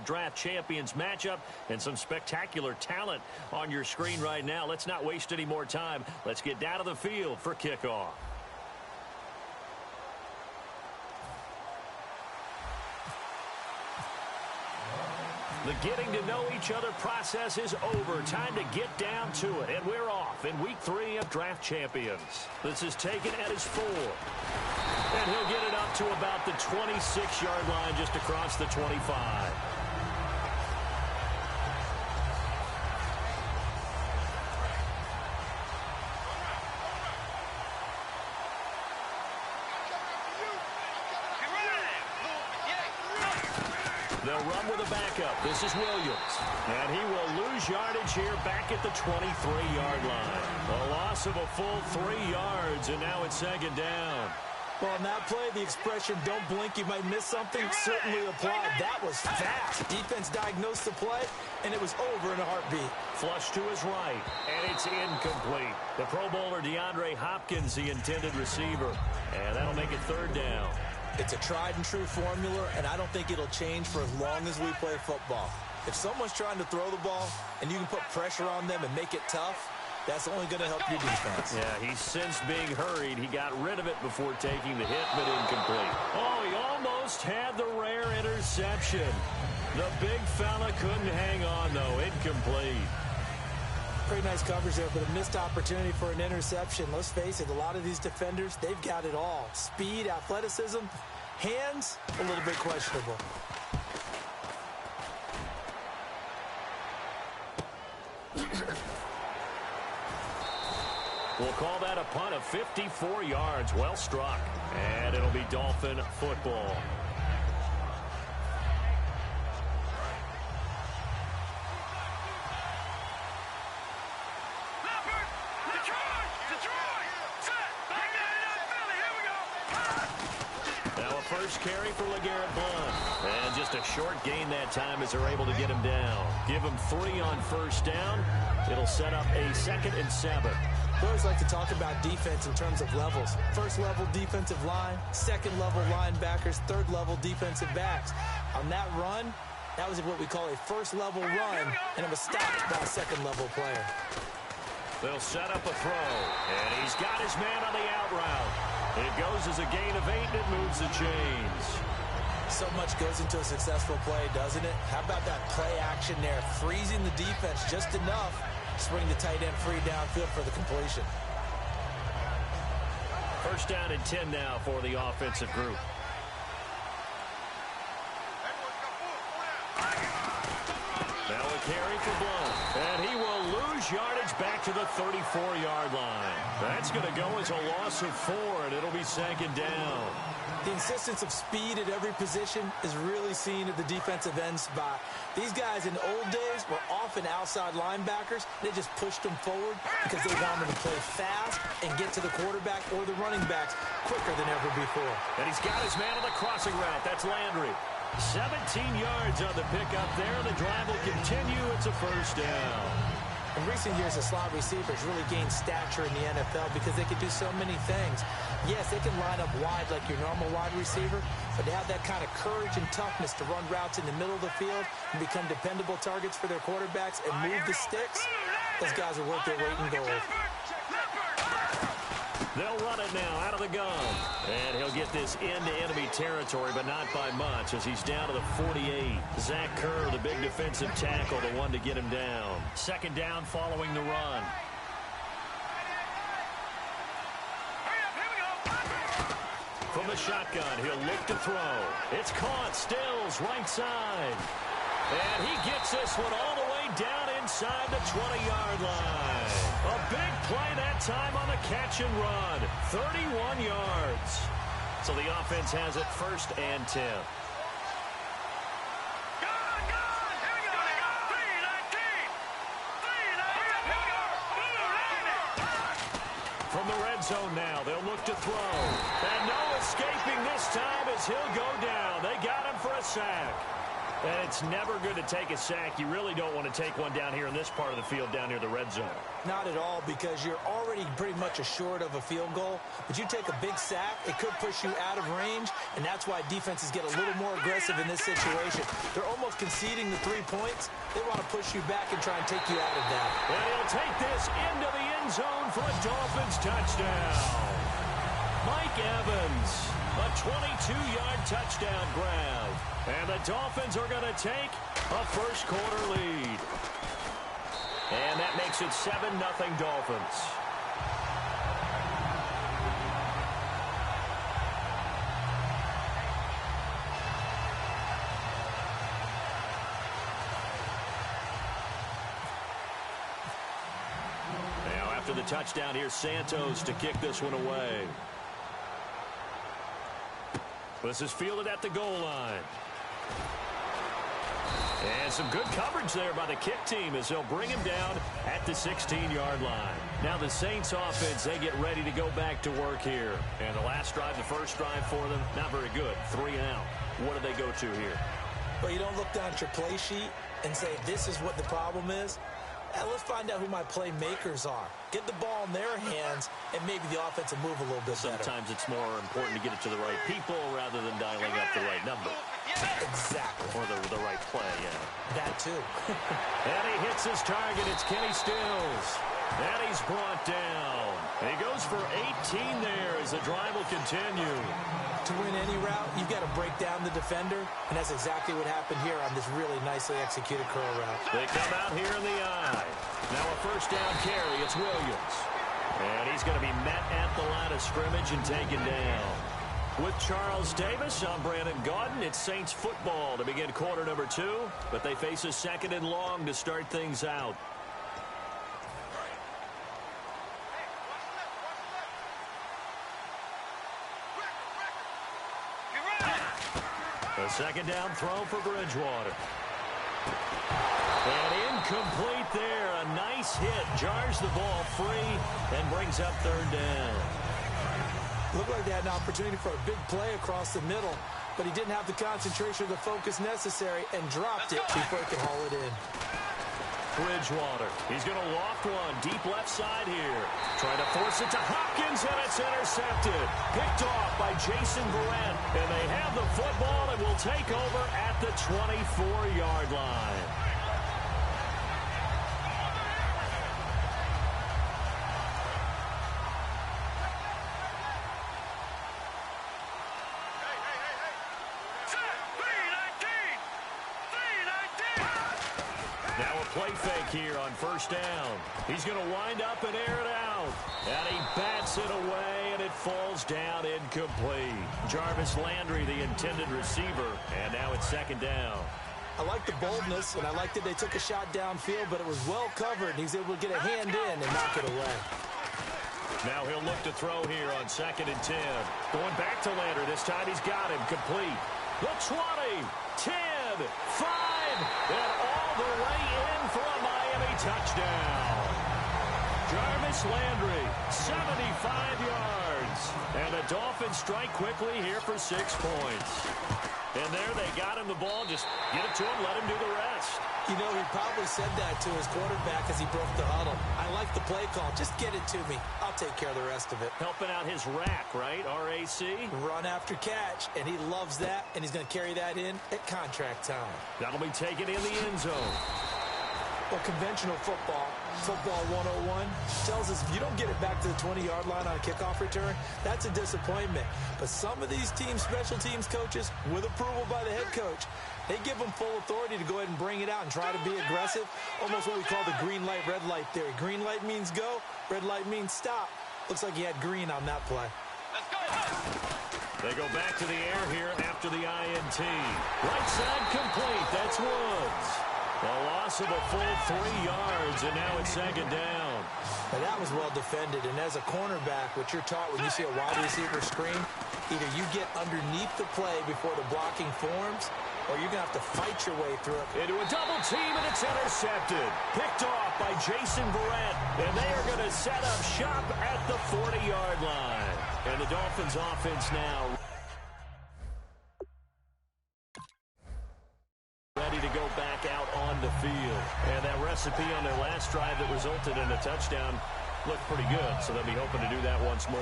Draft champions matchup and some spectacular talent on your screen right now. Let's not waste any more time. Let's get down to the field for kickoff. The getting to know each other process is over. Time to get down to it. And we're off in week 3 of Draft Champions. This is taken at his 4. And he'll get it up to about the 26-yard line just across the 25. They'll run with a backup. This is Williams. And he will lose yardage here back at the 23-yard line. A loss of a full 3 yards, and now it's second down. Well, on that play, the expression, don't blink, you might miss something, certainly applied. That was fast. Defense diagnosed the play, and it was over in a heartbeat. Flush to his right, and it's incomplete. The Pro Bowler DeAndre Hopkins, the intended receiver. And that'll make it third down. It's a tried-and-true formula, and I don't think it'll change for as long as we play football. If someone's trying to throw the ball, and you can put pressure on them and make it tough, that's only going to help your defense. Yeah, he's since being hurried. He got rid of it before taking the hit, but incomplete. Oh, he almost had the rare interception. The big fella couldn't hang on, though. Incomplete. Pretty nice coverage there, but a missed opportunity for an interception. Let's face it, a lot of these defenders, they've got it all. Speed, athleticism, hands, a little bit questionable. We'll call that a punt of 54 yards. Well struck. And it'll be Dolphin football. First carry for LeGarrette Blount. And just a short gain that time as they're able to get him down. Give him 3 on first down. It'll set up a 2nd and 7. I always like to talk about defense in terms of levels. First level defensive line, second level linebackers, third level defensive backs. On that run, that was what we call a first level run, and it was stopped by a second level player. They'll set up a throw, and he's got his man on the out route. It goes as a gain of 8, and it moves the chains. So much goes into a successful play, doesn't it? How about that play action there, freezing the defense just enough to bring the tight end free downfield for the completion. First down and 10 now for the offensive group. Now a carry for Blount. And he will lose yardage back to the 34-yard line. That's going to go as a loss of 4, and it'll be second down. The insistence of speed at every position is really seen at the defensive end spot. These guys in the old days were often outside linebackers. They just pushed them forward because they wanted to play fast and get to the quarterback or the running backs quicker than ever before. And he's got his man on the crossing route. That's Landry. 17 yards on the pickup there. The drive will continue. It's a first down. In recent years, the slot receivers really gained stature in the NFL because they can do so many things. Yes, they can line up wide like your normal wide receiver, but they have that kind of courage and toughness to run routes in the middle of the field and become dependable targets for their quarterbacks and move the sticks. Those guys are worth their weight in gold. They'll run it now out of the gun. And he'll get this into enemy territory, but not by much as he's down to the 48. Zach Kerr, the big defensive tackle, the one to get him down. Second down following the run. From the shotgun, he'll look to throw. It's caught. Stills, right side. And he gets this one all the way down inside the 20-yard line. A big play that time on the catch and run. 31 yards. So the offense has it first and 10. From the red zone now, they'll look to throw. And no escaping this time as he'll go down. They got him for a sack. And it's never good to take a sack. You really don't want to take one down here in this part of the field, down near the red zone. Not at all, because you're already pretty much assured of a field goal. But you take a big sack, it could push you out of range, and that's why defenses get a little more aggressive in this situation. They're almost conceding the 3 points. They want to push you back and try and take you out of that. And he'll take this into the end zone for a Dolphins touchdown. Mike Evans, a 22-yard touchdown grab. And the Dolphins are going to take a first-quarter lead. And that makes it 7-0 Dolphins. Now, after the touchdown, here's Santos to kick this one away. This is fielded at the goal line. And some good coverage there by the kick team as they'll bring him down at the 16-yard line. Now the Saints offense, they get ready to go back to work here. And the last drive, the first drive for them, not very good. 3 and out. What do they go to here? Well, you don't look down at your play sheet and say, this is what the problem is. Let's find out who my playmakers are. Get the ball in their hands, and maybe the offense will move a little bit better. Sometimes it's more important to get it to the right people rather than dialing up the right number. Exactly. Or the right play, yeah. That too. And he hits his target. It's Kenny Stills. And he's brought down. And he goes for 18 there as the drive will continue. To win any route, you've got to break down the defender, and that's exactly what happened here on this really nicely executed curl route. They come out here in the eye. Now a first down carry. It's Williams. And he's going to be met at the line of scrimmage and taken down. With Charles Davis, I'm Brandon Gaudin. It's Saints football to begin quarter number 2, but they face a second and long to start things out. A second down throw for Bridgewater. And incomplete there. A nice hit. Jars the ball free and brings up third down. Looked like they had an opportunity for a big play across the middle, but he didn't have the concentration or the focus necessary and dropped it before he could haul it in. Bridgewater. He's going to loft one deep left side here. Trying to force it to Hopkins, and it's intercepted. Picked off by Jason Verrett. And they have the football and will take over at the 24-yard line. Now a play fake here on first down. He's going to wind up and air it out. And he bats it away, and it falls down incomplete. Jarvis Landry, the intended receiver, and now it's second down. I like the boldness, and I like that they took a shot downfield, but it was well covered, and he's able to get a hand in and knock it away. Now he'll look to throw here on 2nd and 10. Going back to Landry. This time he's got him complete. The 20, 10, 5, and all the way in for a Miami touchdown. Jarvis Landry, 75 yards. And the Dolphins strike quickly here for 6 points. And there they got him the ball. Just get it to him, let him do the rest. You know, he probably said that to his quarterback as he broke the huddle. I like the play call. Just get it to me. I'll take care of the rest of it. Helping out his rack, right? R-A-C? Run after catch, and he loves that, and he's going to carry that in at contract time. That'll be taken in the end zone. Well, conventional football 101, tells us if you don't get it back to the 20-yard line on a kickoff return, that's a disappointment. But some of these teams, special teams coaches, with approval by the head coach, they give them full authority to go ahead and bring it out and try to be aggressive. Almost what we call the green light, red light theory. Green light means go, red light means stop. Looks like he had green on that play. Let's go. They go back to the air here after the INT. Right side complete. That's Woods. A loss of a full 3 yards, and now it's second down. Now that was well defended, and as a cornerback, what you're taught when you see a wide receiver screen, either you get underneath the play before the blocking forms, or you're going to have to fight your way through it. Into a double team, and it's intercepted. Picked off by Jason Verrett, and they are going to set up shop at the 40-yard line. And the Dolphins offense now go back out on the field. And that recipe on their last drive that resulted in a touchdown looked pretty good, so they'll be hoping to do that once more.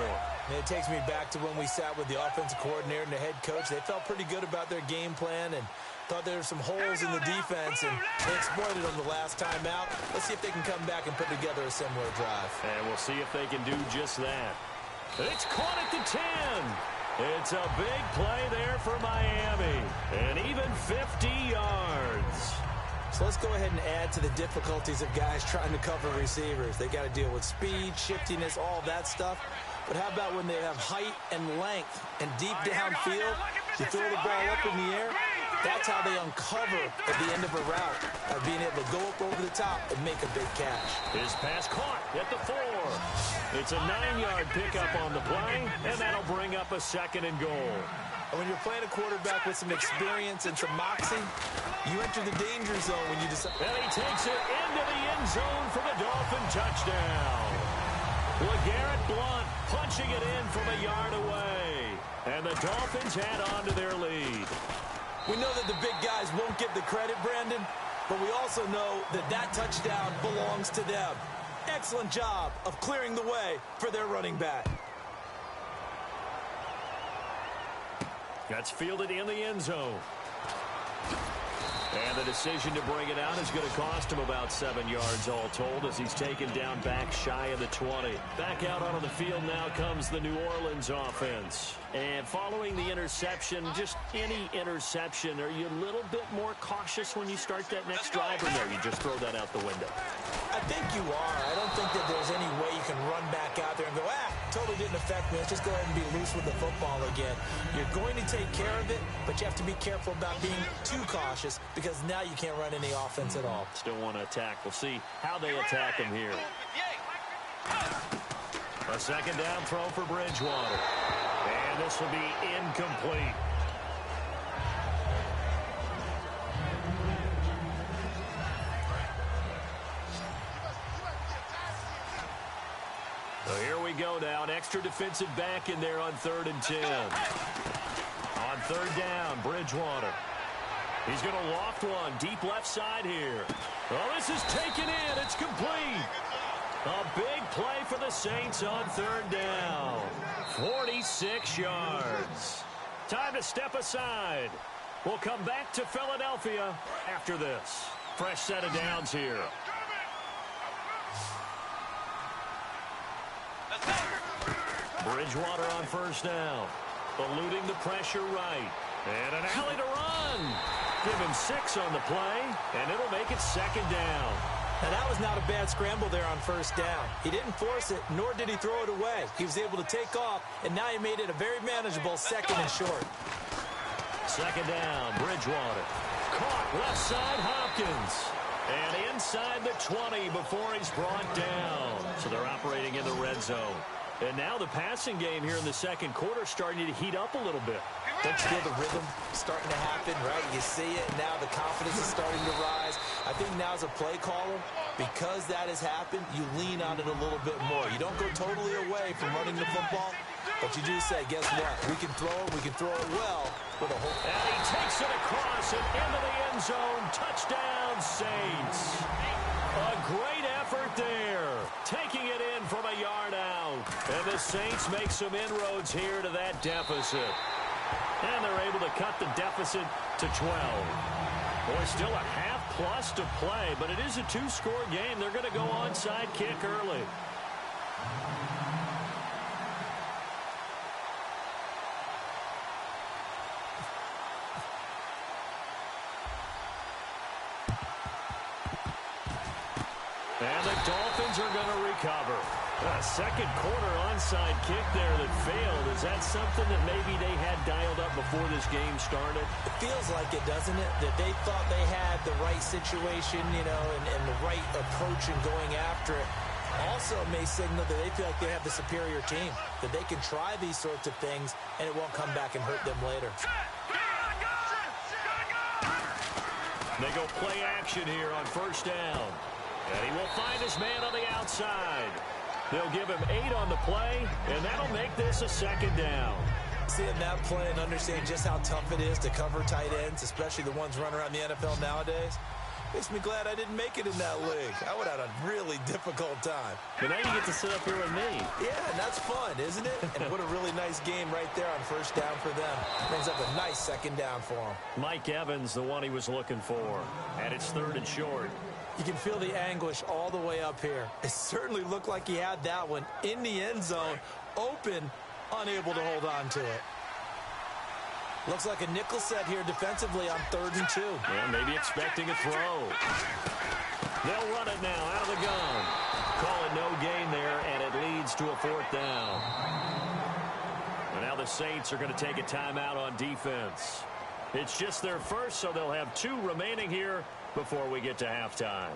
And it takes me back to when we sat with the offensive coordinator and the head coach. They felt pretty good about their game plan and thought there were some holes in the defense, and they exploited them the last time out. Let's see if they can come back and put together a similar drive. And we'll see if they can do just that. It's caught at the 10. It's a big play there for Miami. And even 50 yards. So let's go ahead and add to the difficulties of guys trying to cover receivers. They got to deal with speed, shiftiness, all that stuff. But how about when they have height and length and deep downfield? You throw the ball up in the air. That's how they uncover at the end of a route, by being able to go up over the top and make a big catch. His pass caught at the 4. It's a 9-yard pickup on the play, and that'll bring up a 2nd and goal. And when you're playing a quarterback with some experience and some moxie, you enter the danger zone when you decide. And he takes it into the end zone for the Dolphin touchdown. LeGarrette Blount punching it in from a yard away. And the Dolphins add on to their lead. We know that the big guys won't get the credit, Brandon, but we also know that that touchdown belongs to them. Excellent job of clearing the way for their running back. That's fielded in the end zone. And the decision to bring it out is going to cost him about 7 yards all told, as he's taken down back shy of the 20. Back out onto the field now comes the New Orleans offense. And following the interception, just any interception, are you a little bit more cautious when you start that next drive, or no, you just throw that out the window? I think you are. I don't think that there's any way you can run back out there and go, totally didn't affect me. Let's just go ahead and be loose with the football again. You're going to take care of it, but you have to be careful about being too cautious, because now you can't run any offense at all. Still want to attack. We'll see how they attack him here. A 2nd down throw for Bridgewater. And this will be incomplete. So here we go now. An extra defensive back in there on 3rd and 10. On 3rd down, Bridgewater. He's going to loft one deep left side here. Oh, this is taken in. It's complete. A big play for the Saints on 3rd down. 46 yards. Time to step aside. We'll come back to Philadelphia after this. Fresh set of downs here. Bridgewater on 1st down. Eluding the pressure right. And an alley to run. Give him 6 on the play, and it'll make it 2nd down. Now, that was not a bad scramble there on 1st down. He didn't force it, nor did he throw it away. He was able to take off, and now he made it a very manageable 2nd and short. 2nd down, Bridgewater. Caught left side, Hopkins. And inside the 20 before he's brought down. So they're operating in the red zone. And now the passing game here in the 2nd quarter starting to heat up a little bit. Don't you feel the rhythm starting to happen, right? You see it, and now the confidence is starting to rise. I think now as a play caller, because that has happened, you lean on it a little bit more. You don't go totally away from running the football, but you do say, guess what? We can throw it well with a whole... And he takes it across and into the end zone. Touchdown, Saints. A great effort there. Taking it in from a yard out. And the Saints make some inroads here to that deficit. And they're able to cut the deficit to 12. Boy, still a half plus to play, but it is a 2-score game. They're going to go onside kick early. And the Dolphins are going to recover. A 2nd quarter onside kick there that failed. Is that something that maybe they had dialed up before this game started? It feels like it, doesn't it? That they thought they had the right situation, you know, and the right approach in going after it. Also may signal that they feel like they have the superior team, that they can try these sorts of things and it won't come back and hurt them later. They go play action here on 1st down. And he will find his man on the outside. They'll give him 8 on the play, and that'll make this a 2nd down. Seeing that play and understanding just how tough it is to cover tight ends, especially the ones running around the NFL nowadays, makes me glad I didn't make it in that league. I would have had a really difficult time. But now you get to sit up here with me. Yeah, and that's fun, isn't it? And what a really nice game right there on first down for them. Brings up a nice second down for them. Mike Evans, the one he was looking for. And it's 3rd and short. You can feel the anguish all the way up here. It certainly looked like he had that one in the end zone, open, unable to hold on to it. Looks like a nickel set here defensively on 3rd and 2. Yeah, maybe expecting a throw. They'll run it now out of the gun. Call it no gain there, and it leads to a 4th down. And now the Saints are going to take a timeout on defense. It's just their first, so they'll have 2 remaining here before we get to halftime.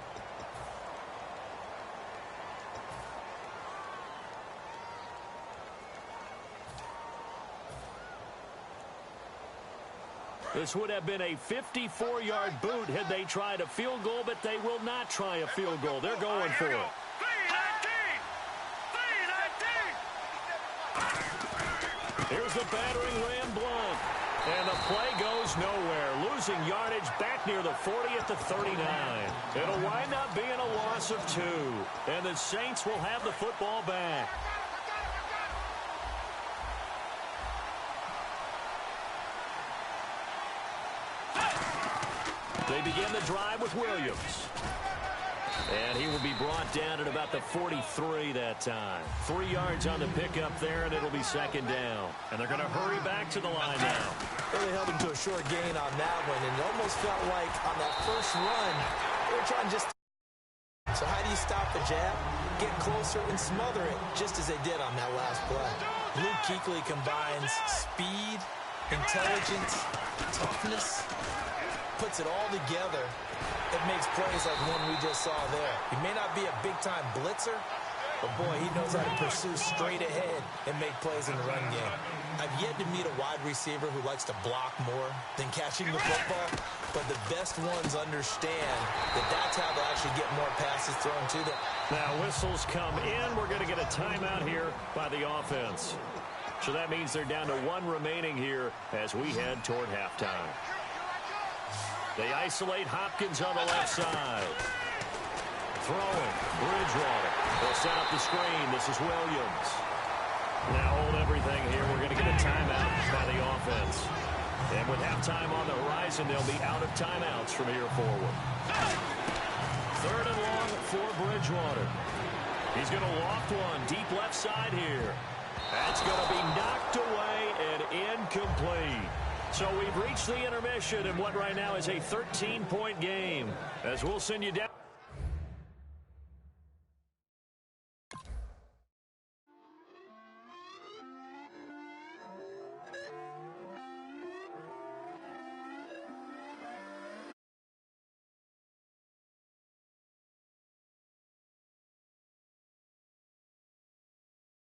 This would have been a 54-yard boot had they tried a field goal, but they will not try a field goal. They're going for it. Here's the battering ram Blunt. And the play goes nowhere. Losing yardage back near the 40 at the 39. It'll wind up being a loss of 2. And the Saints will have the football back. They begin the drive with Williams. And he will be brought down at about the 43 that time. 3 yards on the pickup there, and it'll be 2nd down. And they're going to hurry back to the line now. Really held him to a short gain on that one, and it almost felt like on that first run, they were trying just... So how do you stop the jab? Get closer and smother it, just as they did on that last play. Luke Kuechly combines speed, intelligence, toughness, puts it all together. It makes plays like one we just saw there. He may not be a big-time blitzer, but boy, he knows how to pursue straight ahead and make plays in the run game. I've yet to meet a wide receiver who likes to block more than catching the football, but the best ones understand that that's how they actually get more passes thrown to them. Now whistles come in. We're going to get a timeout here by the offense. So that means they're down to 1 remaining here as we head toward halftime. They isolate Hopkins on the left side. Throwing. Bridgewater. They'll set up the screen. This is Williams. Now hold everything here. We're going to get a timeout by the offense. And with halftime on the horizon, they'll be out of timeouts from here forward. 3rd and long for Bridgewater. He's going to loft one deep left side here. That's going to be knocked away and incomplete. So we've reached the intermission in what right now is a 13-point game, as we'll send you down.